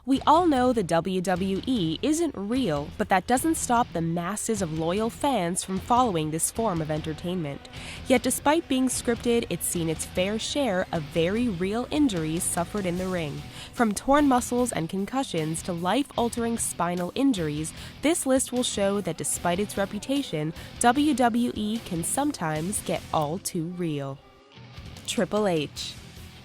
We all know the WWE isn't real, but that doesn't stop the masses of loyal fans from following this form of entertainment. Yet despite being scripted, it's seen its fair share of very real injuries suffered in the ring. From torn muscles and concussions to life-altering spinal injuries, this list will show that despite its reputation, WWE can sometimes get all too real. Triple H.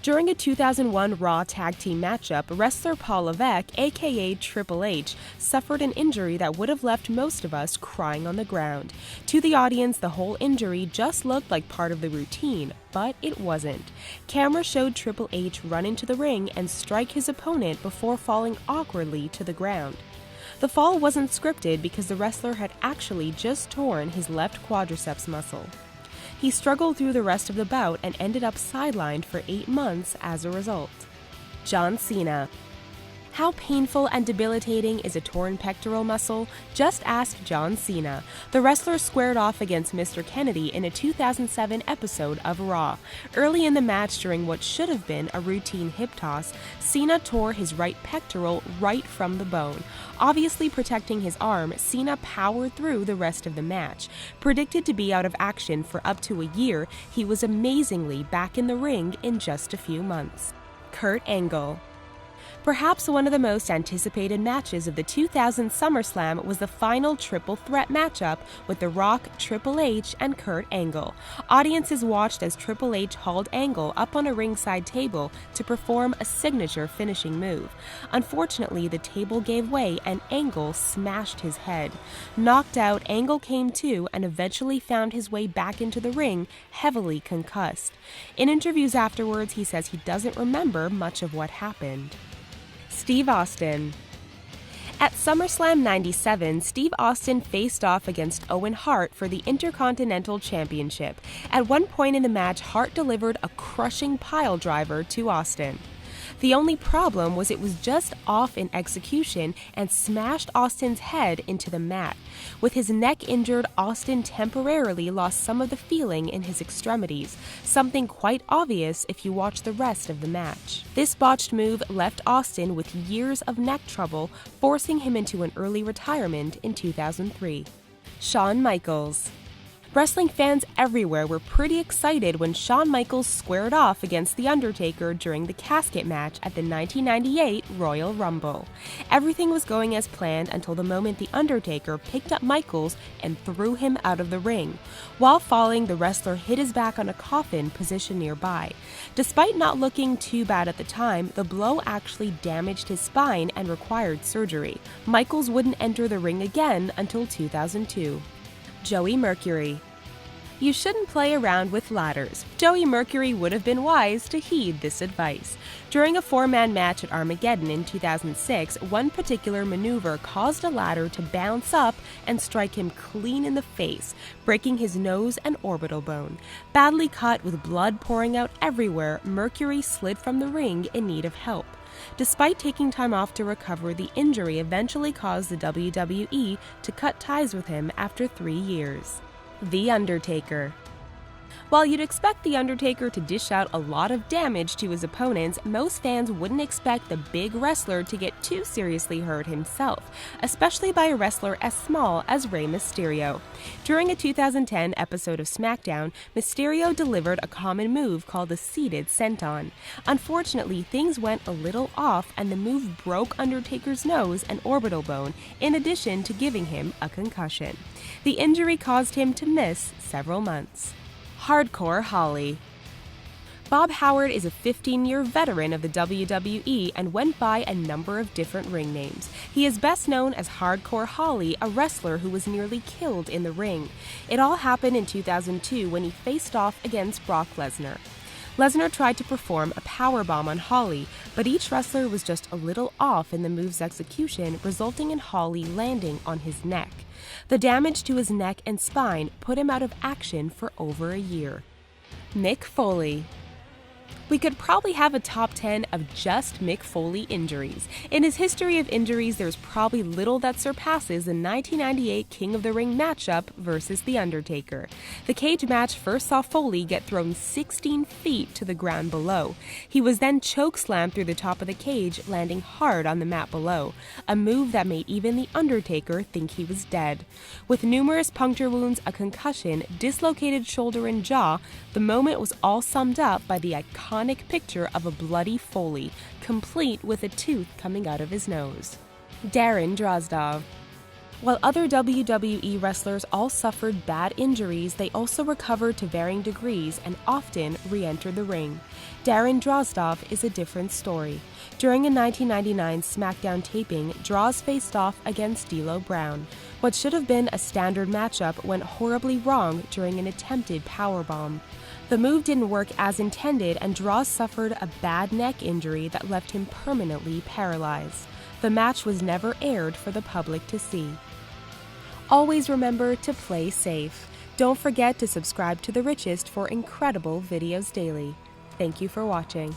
During a 2001 Raw Tag Team matchup, wrestler Paul Levesque, aka Triple H, suffered an injury that would have left most of us crying on the ground. To the audience, the whole injury just looked like part of the routine, but it wasn't. Camera showed Triple H run into the ring and strike his opponent before falling awkwardly to the ground. The fall wasn't scripted because the wrestler had actually just torn his left quadriceps muscle. He struggled through the rest of the bout and ended up sidelined for 8 months as a result. John Cena. How painful and debilitating is a torn pectoral muscle? Just ask John Cena. The wrestler squared off against Mr. Kennedy in a 2007 episode of Raw. Early in the match, during what should have been a routine hip toss, Cena tore his right pectoral right from the bone. Obviously protecting his arm, Cena powered through the rest of the match. Predicted to be out of action for up to a year, he was amazingly back in the ring in just a few months. Kurt Angle. Perhaps one of the most anticipated matches of the 2000 SummerSlam was the final triple threat matchup with The Rock, Triple H, and Kurt Angle. Audiences watched as Triple H hauled Angle up on a ringside table to perform a signature finishing move. Unfortunately, the table gave way and Angle smashed his head. Knocked out, Angle came to and eventually found his way back into the ring, heavily concussed. In interviews afterwards, he says he doesn't remember much of what happened. Steve Austin. At SummerSlam 97, Steve Austin faced off against Owen Hart for the Intercontinental Championship. At one point in the match, Hart delivered a crushing pile driver to Austin. The only problem was it was just off in execution and smashed Austin's head into the mat. With his neck injured, Austin temporarily lost some of the feeling in his extremities, something quite obvious if you watch the rest of the match. This botched move left Austin with years of neck trouble, forcing him into an early retirement in 2003. Shawn Michaels. Wrestling fans everywhere were pretty excited when Shawn Michaels squared off against The Undertaker during the casket match at the 1998 Royal Rumble. Everything was going as planned until the moment The Undertaker picked up Michaels and threw him out of the ring. While falling, the wrestler hit his back on a coffin positioned nearby. Despite not looking too bad at the time, the blow actually damaged his spine and required surgery. Michaels wouldn't enter the ring again until 2002. Joey Mercury. You shouldn't play around with ladders. Joey Mercury would have been wise to heed this advice. During a 4-man match at Armageddon in 2006, one particular maneuver caused a ladder to bounce up and strike him clean in the face, breaking his nose and orbital bone. Badly cut with blood pouring out everywhere, Mercury slid from the ring in need of help. Despite taking time off to recover, the injury eventually caused the WWE to cut ties with him after 3 years. The Undertaker. While you'd expect The Undertaker to dish out a lot of damage to his opponents, most fans wouldn't expect the big wrestler to get too seriously hurt himself, especially by a wrestler as small as Rey Mysterio. During a 2010 episode of SmackDown, Mysterio delivered a common move called the seated senton. Unfortunately, things went a little off and the move broke Undertaker's nose and orbital bone, in addition to giving him a concussion. The injury caused him to miss several months. Hardcore Holly. Bob Howard is a 15-year veteran of the WWE and went by a number of different ring names. He is best known as Hardcore Holly, a wrestler who was nearly killed in the ring. It all happened in 2002 when he faced off against Brock Lesnar. Lesnar tried to perform a powerbomb on Holly, but each wrestler was just a little off in the move's execution, resulting in Holly landing on his neck. The damage to his neck and spine put him out of action for over a year. Mick Foley. We could probably have a top 10 of just Mick Foley injuries. In his history of injuries, there's probably little that surpasses the 1998 King of the Ring matchup versus The Undertaker. The cage match first saw Foley get thrown 16 feet to the ground below. He was then chokeslammed through the top of the cage, landing hard on the mat below, a move that made even The Undertaker think he was dead. With numerous puncture wounds, a concussion, dislocated shoulder and jaw, the moment was all summed up by the iconic picture of a bloody Foley, complete with a tooth coming out of his nose. Darren Drozdov. While other WWE wrestlers all suffered bad injuries, they also recovered to varying degrees and often re-entered the ring. Darren Drozdov is a different story. During a 1999 SmackDown taping, Droz faced off against D'Lo Brown. What should have been a standard matchup went horribly wrong during an attempted powerbomb. The move didn't work as intended, and Droz suffered a bad neck injury that left him permanently paralyzed. The match was never aired for the public to see. Always remember to play safe. Don't forget to subscribe to The Richest for incredible videos daily. Thank you for watching.